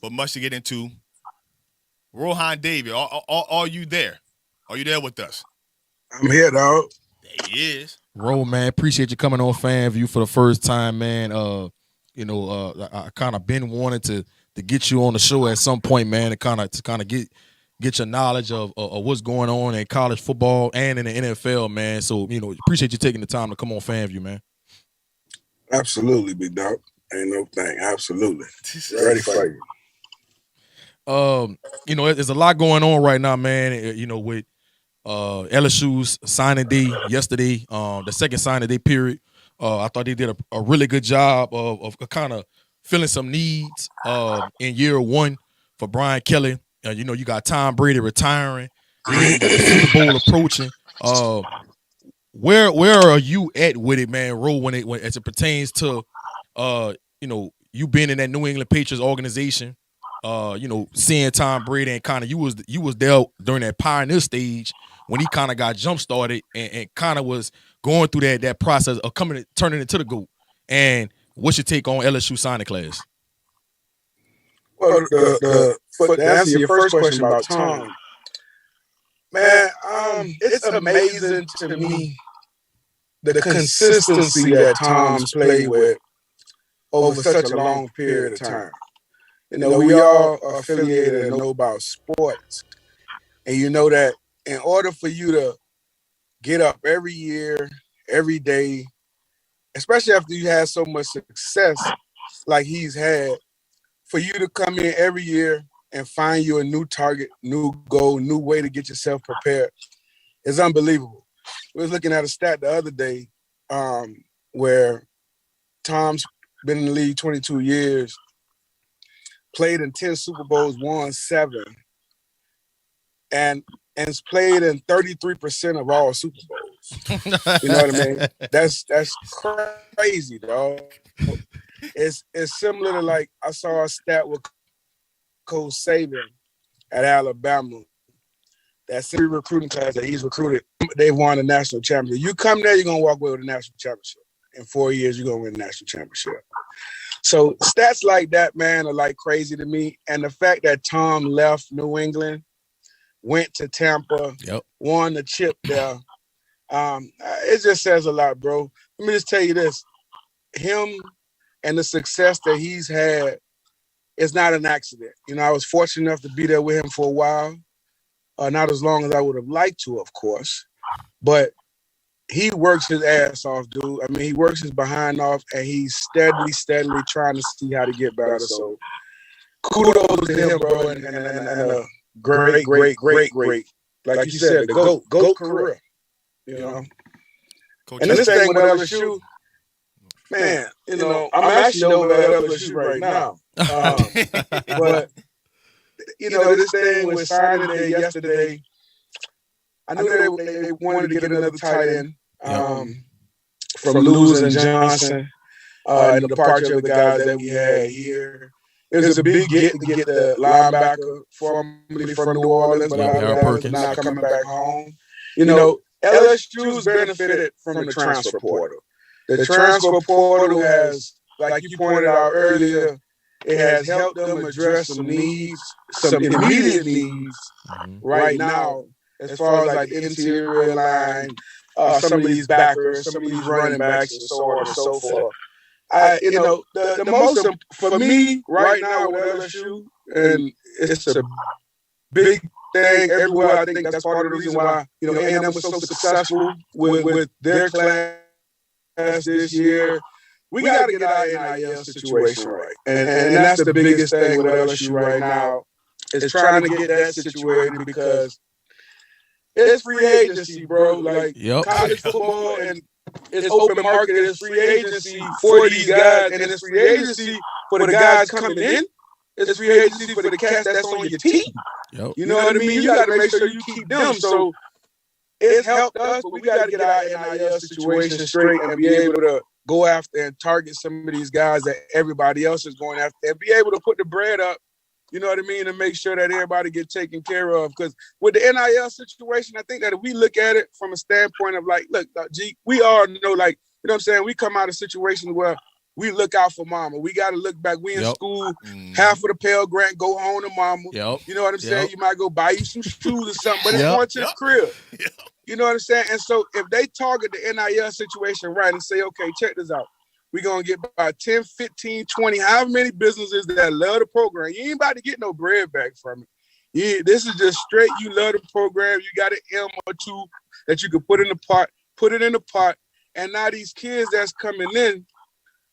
but much to get into. Rohan, Davey, are you there? Are you there with us? I'm here, dog. There he is. Ro, man, appreciate you coming on Fan View for the first time, man. I kind of been wanting to get you on the show at some point, man, to kind of get your knowledge of what's going on in college football and in the NFL, man. So, appreciate you taking the time to come on Fan View, man. Absolutely, big dog. Ain't no thing. Absolutely. Ready for you. There's a lot going on right now, man. With LSU's signing day yesterday, the second signing day period. I thought they did a really good job of kind of filling some needs in year one for Brian Kelly. You got Tom Brady retiring, the Super Bowl approaching. Where are you at with it, man, Ro, when as it pertains to you being in that New England Patriots organization, seeing Tom Brady and kind of you was there during that pioneer stage when he kind of got jump started and kind of was going through that process of turning into the GOAT. And what's your take on LSU signing class? Well, to answer your first question about Tom, man, it's amazing to me the consistency that Tom's played with over such a long period of time. We all are affiliated and know about sports. And you know that in order for you to get up every year, every day, especially after you had so much success like he's had, for you to come in every year and find you a new target, new goal, new way to get yourself prepared is unbelievable. We was looking at a stat the other day where Tom's been in the league 22 years, played in 10 Super Bowls, won 7, and has played in 33% of all Super Bowls. You know what I mean? That's crazy, dog. It's similar to, like, I saw a stat with Coach Saban at Alabama. That's every recruiting class that he's recruited, they've won a national championship. You come there, you're going to walk away with a national championship. In 4 years, you're going to win a national championship. So stats like that, man, are like crazy to me. And the fact that Tom left New England, went to Tampa, won the chip there, it just says a lot, bro. Let me just tell you this. Him and the success that he's had is not an accident. I was fortunate enough to be there with him for a while. Not as long as I would have liked to, of course. But he works his ass off, dude. I mean, he works his behind off, and he's steadily trying to see how to get better. So kudos to him, bro, and a great, like you said, the GOAT career. Coach, and this thing with LSU, man, I'm actually over at LSU right now. But, this thing was signing day yesterday. I knew they wanted to get another tight end from losing Johnson and the departure of the guys that we had here. It was a big get to get the linebacker formerly from New Orleans, but not coming back home. LSU's benefited from the transfer portal. The transfer portal has, like you pointed out earlier, it has helped them address some needs, some immediate needs right now, as far as like the interior line, some of these backers, some of these running backs, and so on and so forth. The most for me right now with LSU, and it's a big thing everywhere. I think that's part of the reason why A&M was so successful with their class this year. We got to get our NIL situation right, and that's the biggest thing with LSU right now is trying to get that situated because it's free agency, bro. Like college football, and it's open market. It's free agency for these guys, and it's free agency for the guys coming in. It's free agency for the cats that's on your team. You know what I mean? You got to make sure you keep them. So it's helped us, but we got to get our NIL situation straight and be able to go after and target some of these guys that everybody else is going after and be able to put the bread up, you know what I mean, and make sure that everybody gets taken care of. Because with the NIL situation, I think that if we look at it from a standpoint of like, look, G, we all know, like, you know what I'm saying? We come out of situations where we look out for mama. We got to look back. We in school, half of the Pell Grant go home to mama. Yep. You know what I'm saying? You might go buy you some shoes or something, but it's Yep. going to the crib. Yep. You know what I'm saying? And so if they target the NIL situation right and say, okay, check this out. We're going to get about 10, 15, 20, however many businesses that love the program. You ain't about to get no bread back from it. This is just straight, you love the program. You got an M or two that you can put in the pot, put it in the pot. And now these kids that's coming in,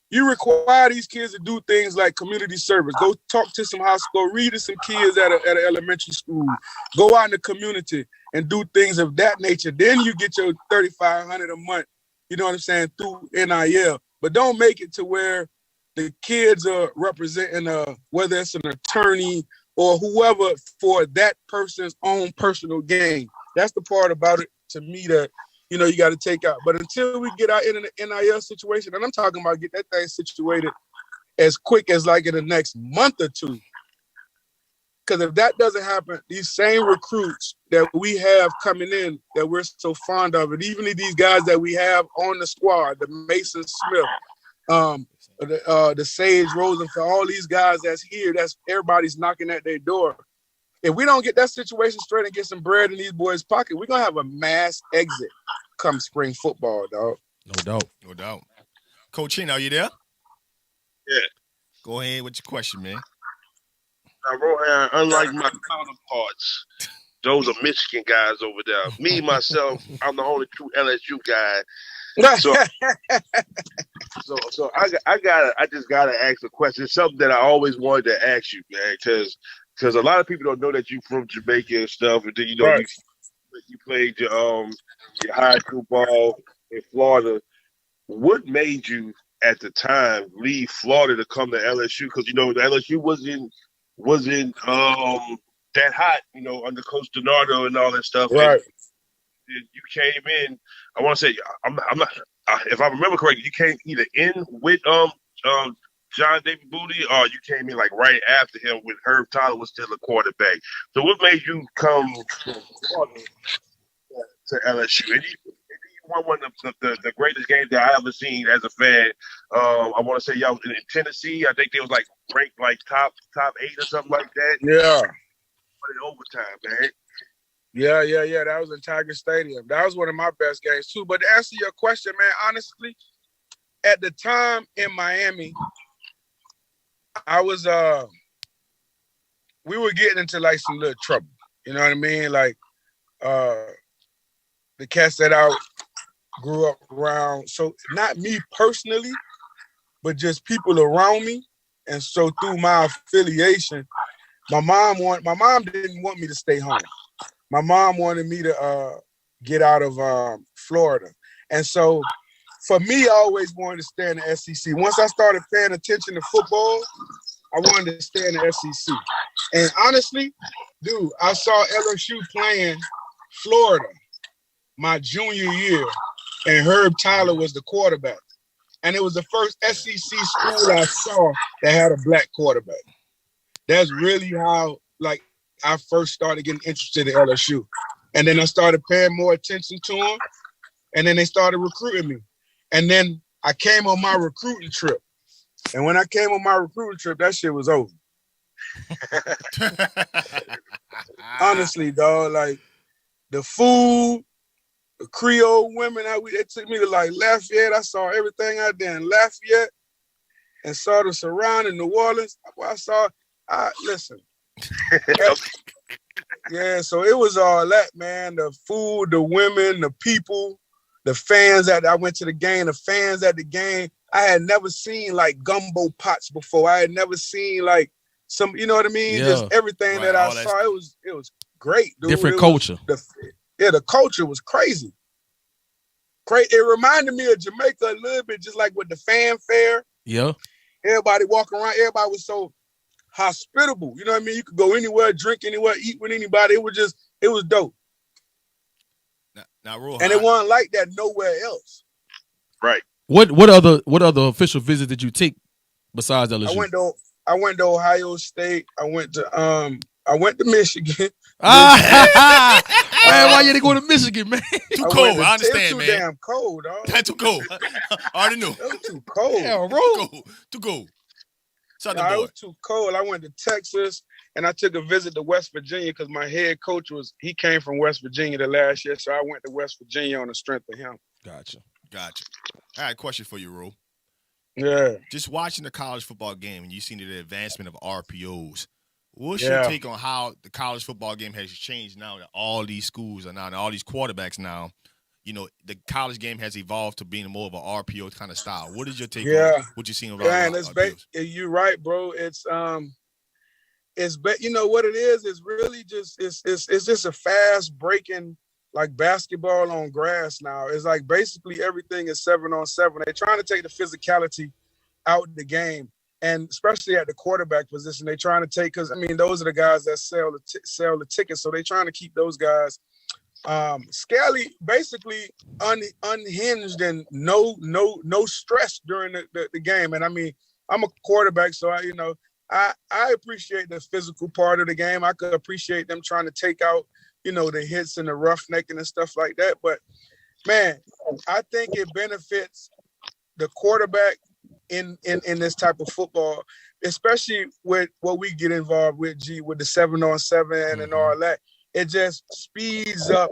you require these kids to do things like community service. Go talk to some high school, read to some kids at an elementary school. Go out in the community and do things of that nature. Then you get your $3,500 a month, you know what I'm saying, through NIL. But don't make it to where the kids are representing whether it's an attorney or whoever for that person's own personal gain. That's the part about it to me that, you know, you got to take out. But until we get out in an NIL situation, and I'm talking about get that thing situated as quick as like in the next month or two. Because if that doesn't happen, these same recruits that we have coming in that we're so fond of, and even these guys that we have on the squad, the Mason Smith, the Sage Rosenfeld, all these guys that's here, that's everybody's knocking at their door. If we don't get that situation straight and get some bread in these boys' pocket, we're going to have a mass exit come spring football, dog. No doubt. No doubt. Coach Hinn, are you there? Yeah. Go ahead with your question, man. Now, Rohan, unlike my counterparts, those are Michigan guys over there. Me, myself, I'm the only true LSU guy. So I just gotta ask a question. It's something that I always wanted to ask you, man, because a lot of people don't know that you from Jamaica and stuff, and then right. you played your high school ball in Florida. What made you at the time leave Florida to come to LSU? Because the LSU wasn't that hot, under Coach DiNardo and all that stuff. Right. And you came in. I want to say I'm not. If I remember correctly, you came either in with John David Booty, or you came in like right after him when Herb Tyler was still a quarterback. So what made you come to LSU? And you won one of the greatest games that I ever seen as a fan. I want to say y'all was in Tennessee. I think they was like ranked like top 8 or something like that. Yeah. In overtime, man. Yeah. That was in Tiger Stadium. That was one of my best games too. But to answer your question, man, honestly, at the time in Miami, I was we were getting into like some little trouble. You know what I mean? Like the cats that I grew up around. So not me personally, but just people around me. And so through my affiliation, my mom didn't want me to stay home. My mom wanted me to get out of Florida. And so for me, I always wanted to stay in the SEC. Once I started paying attention to football, I wanted to stay in the SEC. And honestly, dude, I saw LSU playing Florida my junior year, and Herb Tyler was the quarterback. And it was the first SEC school I saw that had a black quarterback. That's really how, like, I first started getting interested in LSU. And then I started paying more attention to them. And then they started recruiting me. And then I came on my recruiting trip. And when I came on my recruiting trip, that shit was over. Honestly, dog, like the food, the Creole women, they took me to like Lafayette. I saw everything out there in Lafayette and saw the surrounding New Orleans. Listen. Yeah, so it was all that, man. The food, the women, the people, the fans that I went to the game, the fans at the game. I had never seen like gumbo pots before. I had never seen like some, you know what I mean? Yeah. Just everything that I saw. It was great, dude. Different culture. The culture was crazy. It reminded me of Jamaica a little bit, just like with the fanfare. Yeah. Everybody walking around. Everybody was so hospitable. You know what I mean? You could go anywhere, drink anywhere, eat with anybody. It was dope. Now, Rohan. And it wasn't like that nowhere else. Right. What other official visits did you take besides LSU? I went to Ohio State. I went to Michigan. Man, why you didn't go to Michigan, man? Too cold. I understand, It's too man. damn cold, dog. That's too cold. I already knew. It was too cold. Yeah, bro. Too cold. Too cold. Shout out It the boy. was too cold. I went to Texas and I took a visit to West Virginia because my head coach he came from West Virginia the last year, so I went to West Virginia on the strength of him. Gotcha. I had a question for you, Ro. Yeah. Just watching the college football game and you seen the advancement of RPOs. What's your take on how the college football game has changed now that all these schools are now, and all these quarterbacks now, you know, the college game has evolved to being more of an RPO kind of style. What is your take on what you've seen about RPOs? You're right, bro. You know what it is? It's really just it's just a fast breaking like basketball on grass now. It's like basically everything is 7-on-7. They're trying to take the physicality out of the game, and especially at the quarterback position, they're trying to take, because I mean those are the guys that sell the tickets, so they're trying to keep those guys scaly, basically unhinged and no stress during the game. And I mean, I'm a quarterback, so I appreciate the physical part of the game. I could appreciate them trying to take out, the hits and the roughnecking and stuff like that. But man, I think it benefits the quarterback in this type of football, especially with what we get involved with, with the 7-on-7 and all that. It just speeds up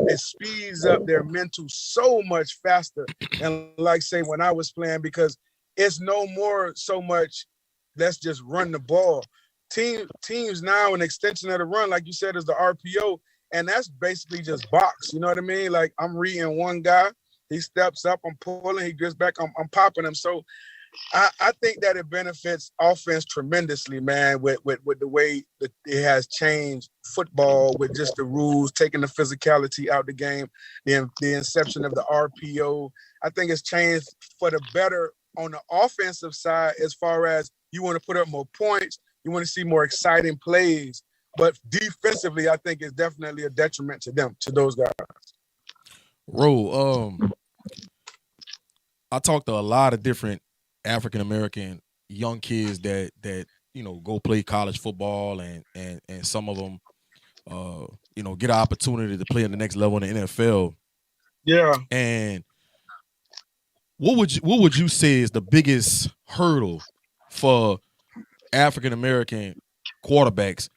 their mental so much faster. And like say when I was playing, because it's no more so much let's just run the ball. Teams now, an extension of the run, like you said, is the RPO, and that's basically just box. You know what I mean? Like I'm reading one guy, he steps up, I'm pulling, he gets back, I'm popping him. So I think that it benefits offense tremendously, man, with the way that it has changed football, with just the rules, taking the physicality out the game, the inception of the RPO. I think it's changed for the better on the offensive side, as far as you want to put up more points, you want to see more exciting plays. But defensively, I think it's definitely a detriment to them, to those guys. Ro, I talked to a lot of different African American young kids that go play college football, and some of them get an opportunity to play at the next level in the NFL. Yeah. And what would you say is the biggest hurdle for African American quarterbacks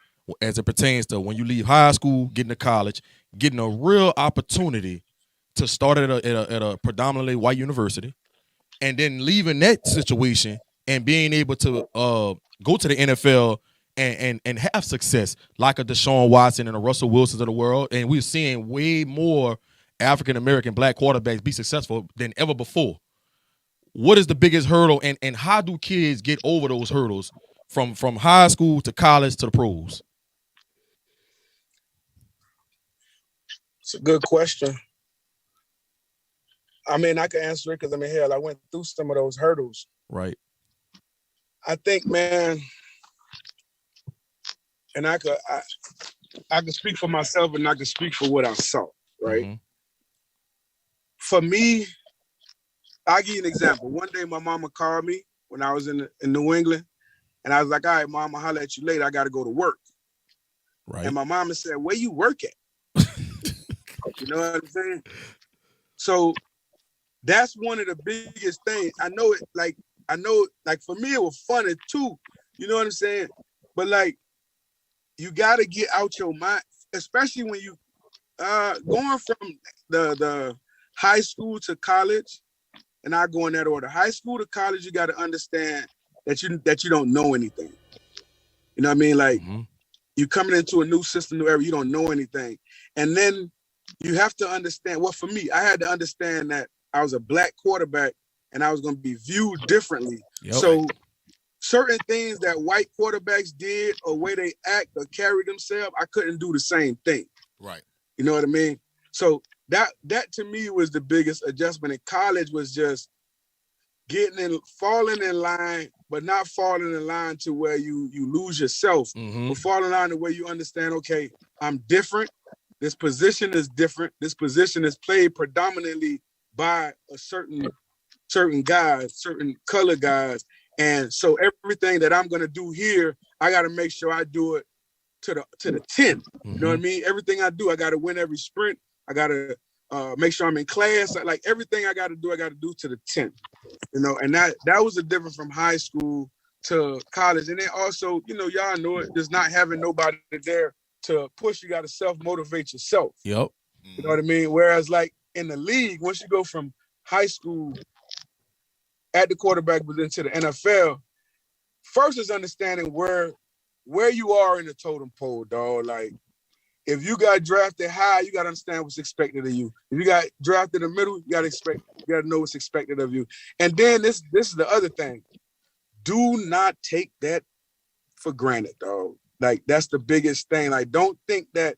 as it pertains to when you leave high school, getting to college, getting a real opportunity to start at a predominantly white university, and then leaving that situation and being able to go to the NFL and have success like a Deshaun Watson and a Russell Wilson of the world? And we're seeing way more African American black quarterbacks be successful than ever before. What is the biggest hurdle, and how do kids get over those hurdles from high school to college to the pros? It's a good question. I mean, I can answer it because, I mean, hell, I went through some of those hurdles. Right. I think, man, and I can speak for myself, and I can speak for what I saw, right? Mm-hmm. For me, I'll give you an example. One day my mama called me when I was in New England, and I was like, all right, Mom, I'll holler at you later. I got to go to work. Right. And my mama said, where you work at? You know what I'm saying? So that's one of the biggest things. I know, for me, it was funny too. You know what I'm saying? But like, you got to get out your mind, especially when you going from the high school to college. And I go in that order. High school to college, you got to understand that you don't know anything. You know what I mean? Like, you coming into a new system, new era, you don't know anything. And then you have to understand, well, for me, I had to understand that I was a black quarterback and I was going to be viewed differently. Yep. So certain things that white quarterbacks did, or way they act or carry themselves, I couldn't do the same thing. Right. You know what I mean? So that to me was the biggest adjustment in college, was just falling in line, but not falling in line to where you lose yourself, but falling in line to where you understand, okay, I'm different. This position is different. This position is played predominantly by a certain guys, certain color guys. And so everything that I'm going to do here, I got to make sure I do it to the 10. You know what I mean? Everything I do, I got to win every sprint. I gotta make sure I'm in class. Like everything I gotta do to the 10th. You know, and that was the difference from high school to college. And then also, you know, y'all know it, just not having nobody there to push. You got to self-motivate yourself. Yep. You know what I mean? Whereas like in the league, once you go from high school at the quarterback position to the NFL, first is understanding where you are in the totem pole, dog. Like if you got drafted high, you got to understand what's expected of you. If you got drafted in the middle, you got to know what's expected of you. And then this is the other thing. Do not take that for granted, dog. Like that's the biggest thing. Like don't think that,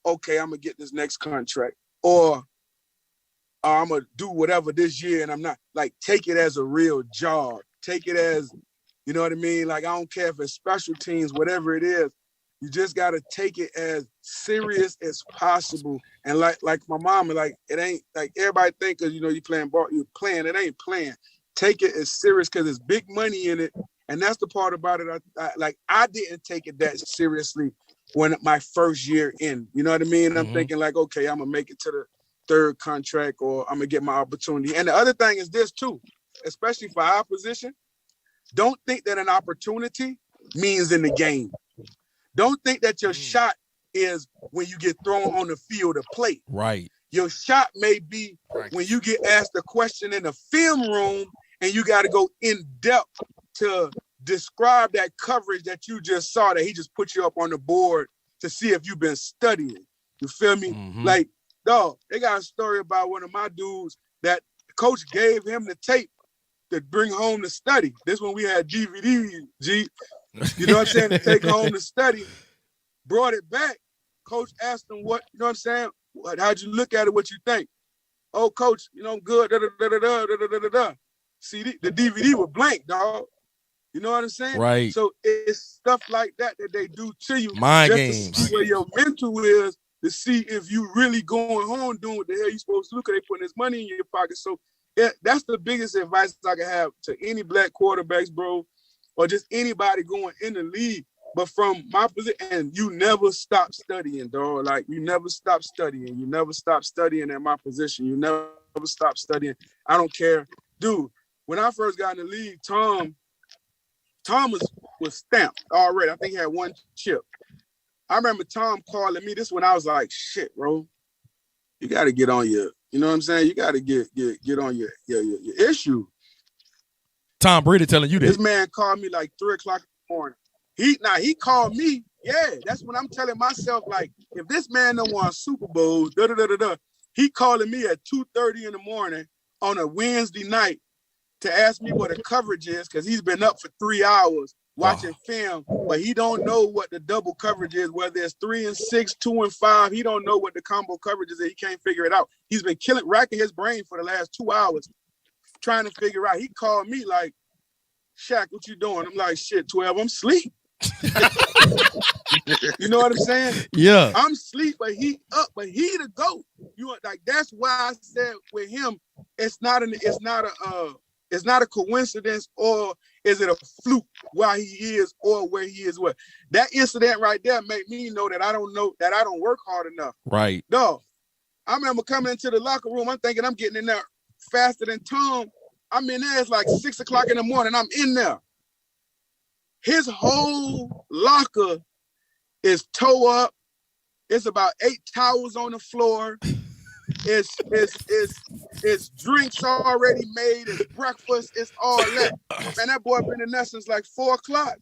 okay, I'm gonna get this next contract or I'm gonna do whatever this year and I'm not. Like take it as a real job. Take it as, you know what I mean? Like I don't care if it's special teams, whatever it is. You just gotta take it as serious as possible. And like my mama, like it ain't like everybody think because you know you playing ball, you playing. It ain't playing. Take it as serious because there's big money in it, and that's the part about it. I didn't take it that seriously when my first year in. You know what I mean? I'm thinking like, okay, I'm gonna make it to the third contract or I'm gonna get my opportunity. And the other thing is this too, especially for our position. Don't think that an opportunity means in the game. Don't think that your shot is when you get thrown on the field to play. Right. Your shot may be when you get asked a question in the film room and you got to go in depth to describe that coverage that you just saw that he just put you up on the board to see if you've been studying. You feel me? Like, dog, they got a story about one of my dudes that coach gave him the tape to bring home to study. This when we had DVD, G. You know what I'm saying? To take home to study. Brought it back. Coach asked him what, you know what I'm saying? How'd you look at it? What you think? Oh, coach, you know, I'm good. See, the DVD was blank, dog. You know what I'm saying? Right. So it's stuff like that they do to you. Mind just games. To see where your mental is, to see if you really going home doing what the hell you supposed to do because they putting this money in your pocket. So that's the biggest advice I can have to any black quarterbacks, bro, or just anybody going in the league. But from my position, and you never stop studying, dog. Like, you never stop studying. You never stop studying at my position. You never stop studying. I don't care. Dude, when I first got in the league, Tom was stamped already. I think he had one chip. I remember Tom calling me. This when I was like, shit, bro. You got to get on your, you know what I'm saying? You got to get on your issue. Tom Brady telling you This that. man called me like 3 o'clock in the morning. He called me. Yeah, that's when I'm telling myself, like, if this man don't won Super Bowl, he calling me at 2:30 in the morning on a Wednesday night to ask me what the coverage is, because he's been up for 3 hours watching film, but he don't know what the double coverage is, whether it's 3 and 6, 2 and 5. He don't know what the combo coverage is, and he can't figure it out. He's been racking his brain for the last 2 hours trying to figure out. He called me like, Shaq, what you doing? I'm like, shit, 12, I'm asleep. You know what I'm saying? Yeah. I'm asleep, but he up, but he the GOAT. You like, that's why I said with him, it's not a coincidence, or is it a fluke why he is or where he is. What that incident right there made me know that I don't work hard enough. Right. No, I remember coming into the locker room. I'm thinking I'm getting in there faster than Tom. I'm in there. It's like 6 o'clock in the morning. I'm in there. His whole locker is toe up. It's about 8 towels on the floor. It's drinks already made. It's breakfast. It's all that. Man, that boy been in there since like 4 o'clock.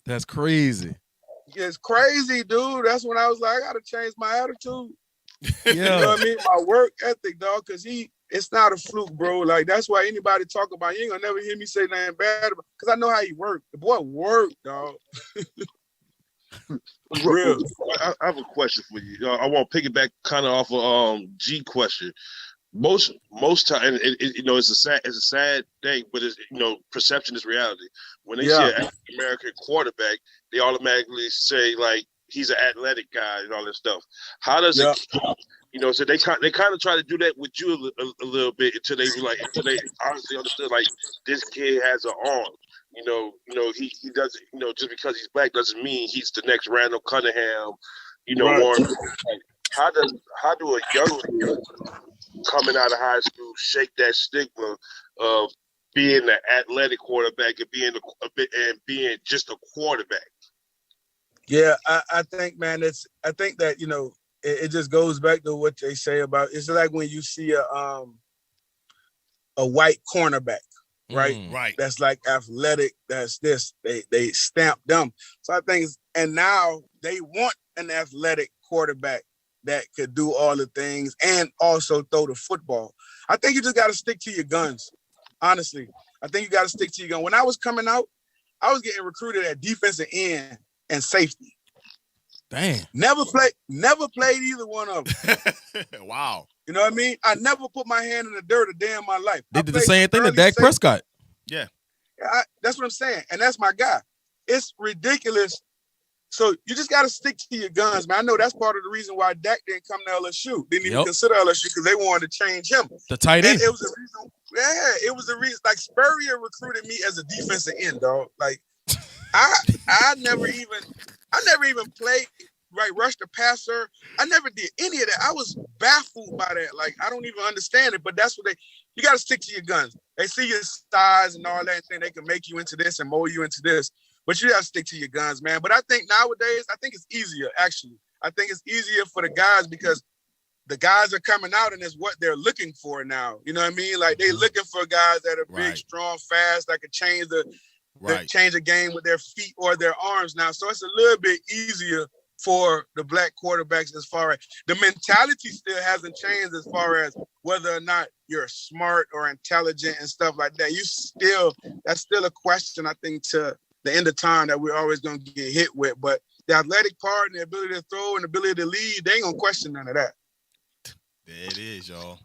That's crazy. It's crazy, dude. That's when I was like, I gotta change my attitude. Yeah. You know what I mean? My work ethic, dog, because it's not a fluke, bro. Like, that's why anybody talk about, you ain't gonna never hear me say nothing bad about, because I know how he worked. The boy worked, dog. Real. I have a question for you. I want to piggyback kind of off of G question. Most time, and it's a sad thing, but it's, perception is reality. When they say an African American quarterback, they automatically say like he's an athletic guy and all that stuff. How does it? So they kind of try to do that with you a little bit until they honestly understood like this kid has an arm. He doesn't. Just because he's black doesn't mean he's the next Randall Cunningham. Right. Or how do a young kid coming out of high school shake that stigma of being an athletic quarterback and being just a quarterback? Yeah, I think, man, I think that, it just goes back to what they say about, it's like when you see a white cornerback, right? Right. That's like athletic, that's this, they stamp them. So I think, and now they want an athletic quarterback that could do all the things and also throw the football. I think you just got to stick to your guns. Honestly, I think you got to stick to your gun. When I was coming out, I was getting recruited at defensive end and safety. Damn. Never played either one of them. Wow. You know what I mean? I never put my hand in the dirt a day in my life. They did the same thing to Dak Prescott. Yeah. That's what I'm saying. And that's my guy. It's ridiculous. So you just got to stick to your guns, man. I know that's part of the reason why Dak didn't come to LSU. Didn't even consider LSU because they wanted to change him. The tight end. It was a reason. Yeah, it was a reason. Like, Spurrier recruited me as a defensive end, dog. Like, I never even played, right, rush the passer. I never did any of that. I was baffled by that. Like, I don't even understand it, but that's what you got to stick to your guns. They see your size and all that and think they can make you into this and mold you into this, but you got to stick to your guns, man. But I think nowadays, it's easier, actually. I think it's easier for the guys because the guys are coming out and it's what they're looking for now. You know what I mean? Like, they looking for guys that are big, strong, fast, that can change the game with their feet or their arms now. So it's a little bit easier for the black quarterbacks as far as the mentality still hasn't changed as far as whether or not you're smart or intelligent and stuff like that. That's still a question, I think, to the end of time that we're always going to get hit with. But the athletic part and the ability to throw and the ability to lead, they ain't going to question none of that. There it is, y'all.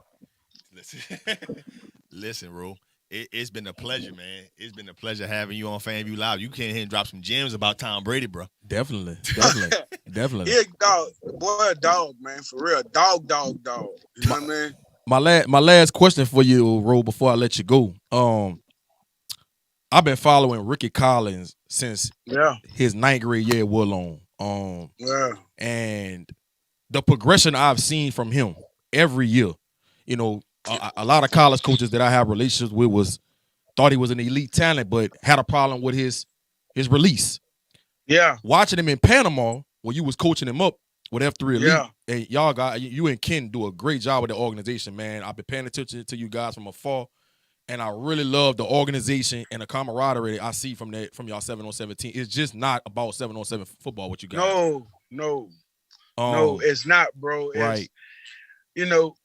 Listen, Ro. It's been a pleasure, man. It's been a pleasure having you on FanView Live. You came here and drop some gems about Tom Brady, bro. Definitely. Yeah, dog. Boy, dog, man, for real. Dog. You know what I mean? My last question for you, Ro, before I let you go. I've been following Ricky Collins since his 9th grade year at Woodlawn. And the progression I've seen from him every year, a lot of college coaches that I have relationships with thought he was an elite talent, but had a problem with his release. Yeah. Watching him in Panama when you was coaching him up with F3 Elite, and you and Ken do a great job with the organization, man. I've been paying attention to you guys from afar, and I really love the organization and the camaraderie I see from y'all 7-on-7 team. It's just not about 7-on-7 football with you guys. No, it's not, bro. Right.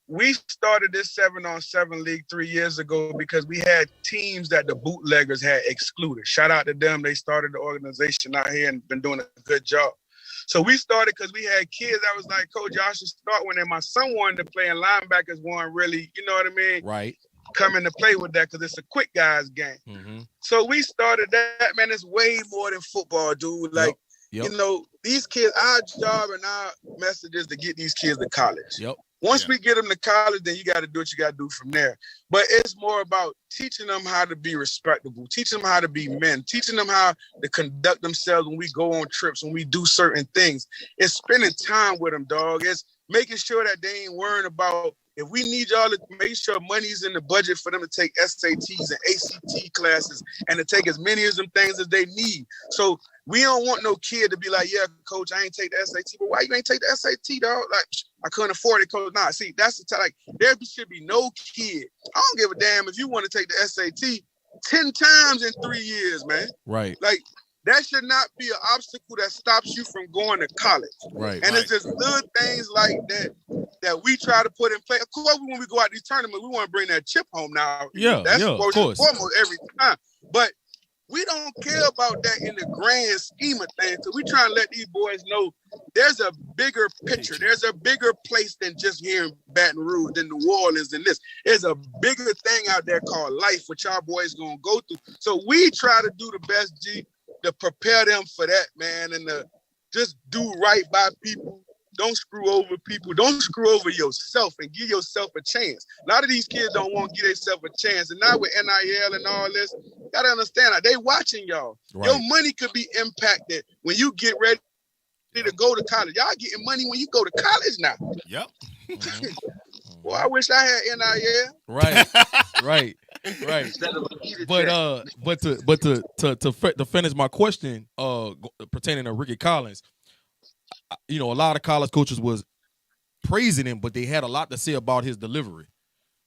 We started this 7-on-7 league 3 years ago because we had teams that the bootleggers had excluded. Shout out to them. They started the organization out here and been doing a good job. So we started because we had kids that was like, Coach, y'all should start when my son wanted to play, and linebackers weren't really, you know what I mean? Right. Coming to play with that because it's a quick guys game. Mm-hmm. So we started that, man. It's way more than football, dude. Like, these kids, our job and our message is to get these kids to college. Yep. Once we get them to college, then you got to do what you got to do from there. But it's more about teaching them how to be respectable, teaching them how to be men, teaching them how to conduct themselves when we go on trips, when we do certain things. It's spending time with them, dog. It's making sure that they ain't worrying about if we need y'all to make sure money's in the budget for them to take SATs and ACT classes and to take as many of them things as they need. So we don't want no kid to be like, yeah, Coach, I ain't take the SAT. But why you ain't take the SAT, dog? Like, I couldn't afford it, Coach. Nah, see, that's the time. Like, there should be no kid. I don't give a damn if you want to take the SAT 10 times in 3 years, man. Right. Like, that should not be an obstacle that stops you from going to college. Right. And it's just little things like that we try to put in place. Of course, when we go out these tournaments, we want to bring that chip home now. That's of course. Foremost every time. But we don't care about that in the grand scheme of things. So we try to let these boys know there's a bigger picture. There's a bigger place than just here in Baton Rouge, than New Orleans, than this. There's a bigger thing out there called life, which our boys going to go through. So we try to do the best, to prepare them for that, man, and to just do right by people. Don't screw over people. Don't screw over yourself and give yourself a chance. A lot of these kids don't want to give themselves a chance. And now with NIL and all this, you got to understand that they watching y'all. Right. Your money could be impacted when you get ready to go to college. Y'all getting money when you go to college now. Yep. Well, I wish I had NIL. Right. But to finish my question, pertaining to Ricky Collins, a lot of college coaches was praising him, but they had a lot to say about his delivery.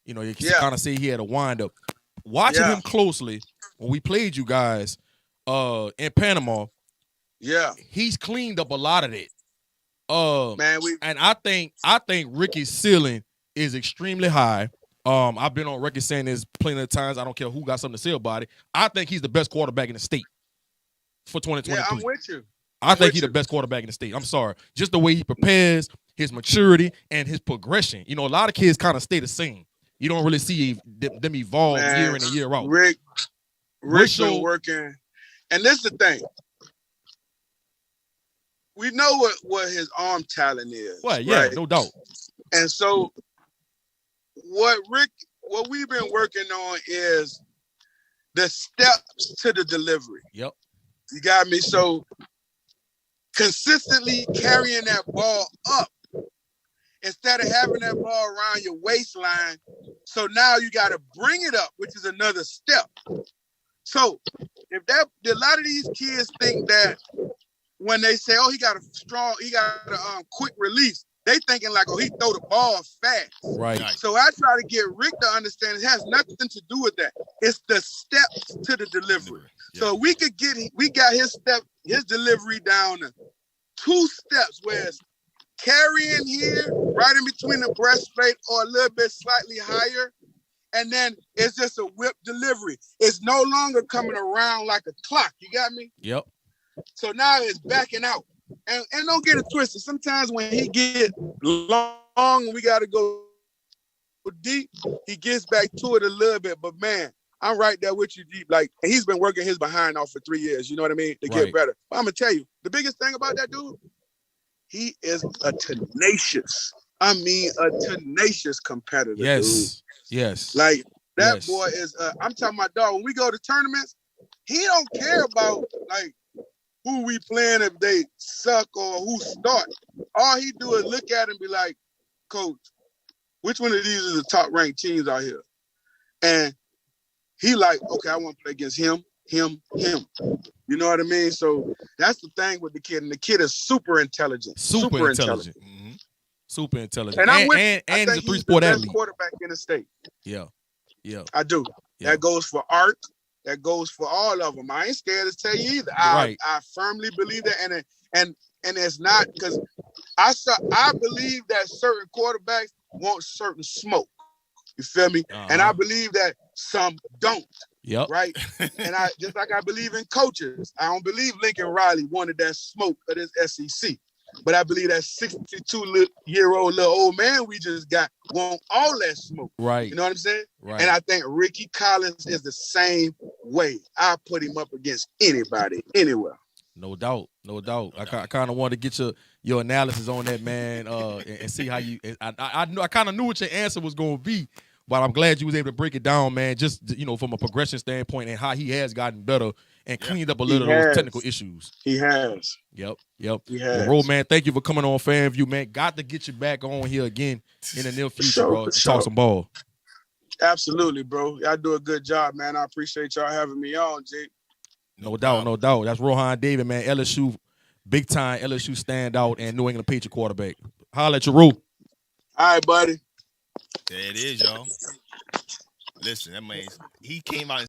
You kind of say he had a wind up. Watching him closely when we played you guys in Panama, he's cleaned up a lot of that. And I think Ricky's ceiling is extremely high. I've been on record saying this plenty of times. I don't care who got something to say about it. I think he's the best quarterback in the state for 2023. Yeah, I'm with you. I think he's the best quarterback in the state. I'm sorry. Just the way he prepares, his maturity, and his progression. A lot of kids kind of stay the same. You don't really see them evolve year in and year out. Rick's been working. And this is the thing. We know what his arm talent is. Well, yeah, right? No doubt. And so what we've been working on is the steps to the delivery. Yep. You got me? So consistently carrying that ball up instead of having that ball around your waistline. So now you got to bring it up, which is another step. So if a lot of these kids think that when they say, oh, he got a quick release, they thinking like, oh, he throw the ball fast. Right. So I try to get Rick to understand it has nothing to do with that. It's the steps to the delivery. Yeah. So we got his delivery down to 2 steps where it's carrying here, right in between the breastplate or a little bit slightly higher. And then it's just a whip delivery. It's no longer coming around like a clock. You got me? Yep. So now it's backing out. And don't get it twisted. Sometimes when he get long and we got to go deep, he gets back to it a little bit. But, man, I'm right there with you, deep. Like, and he's been working his behind off for 3 years. You know what I mean? To get better. But I'm going to tell you, the biggest thing about that dude, he is a tenacious competitor. Yes. Dude. Yes. Like, that boy is, I'm talking about, dog, when we go to tournaments, he don't care about, like, who we playing if they suck or who start. All he do is look at it and be like, Coach, which one of these is the top ranked teams out here? And he like, okay, I want to play against him. You know what I mean? So that's the thing with the kid. And the kid is super intelligent. Super intelligent. Mm-hmm. Super intelligent. And he's a 3-sport athlete. Quarterback in the state. Yeah. I do. Yeah. That goes for Art. That goes for all of them. I ain't scared to tell you either. I firmly believe that, and it's not because I believe that certain quarterbacks want certain smoke. You feel me? And I believe that some don't. Yep. Right. And I just like I believe in coaches. I don't believe Lincoln Riley wanted that smoke of this SEC. But I believe that 62-year-old little old man we just got want all that smoke. Right. You know what I'm saying? Right. And I think Ricky Collins is the same way. I put him up against anybody, anywhere. No doubt. I kind of wanted to get your analysis on that, man, and see how you. I kind of knew what your answer was going to be, but I'm glad you was able to break it down, man. Just from a progression standpoint and how he has gotten better and cleaned up a little of those technical issues. He has. Yep. He has. Well, man, thank you for coming on FanView, man. Got to get you back on here again in the near future, bro. Talk some ball. Absolutely, bro. Y'all do a good job, man. I appreciate y'all having me on, Jake. No doubt. That's Rohan Davey, man. LSU, big time LSU standout and New England Patriot quarterback. Holla at your Ru. All right, buddy. There it is, y'all. Listen, that man, he came out and